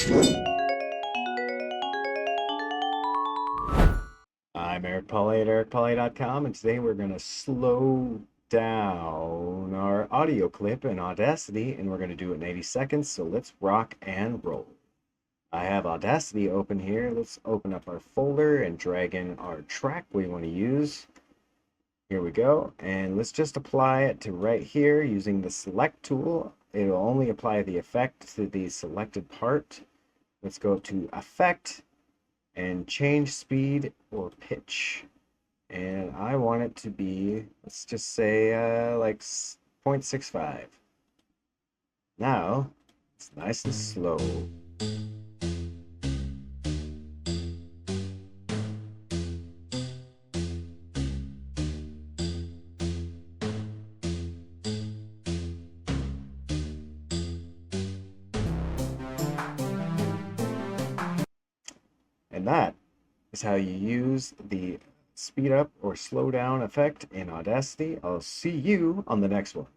I'm Eric Polley at ericpolley.com, and today we're going to slow down our audio clip in Audacity, and we're going to do it in 80 seconds, so let's rock and roll. I have Audacity open here. Let's open up our folder and drag in our track we want to use. Here we go, and let's just apply it to right here using the select tool. It'll only apply the effect to the selected part. Let's go to Effect and change speed or pitch, and I want it to be, let's just say like 0.65. Now it's nice and slow. And that is how you use the speed up or slow down effect in Audacity. I'll see you on the next one.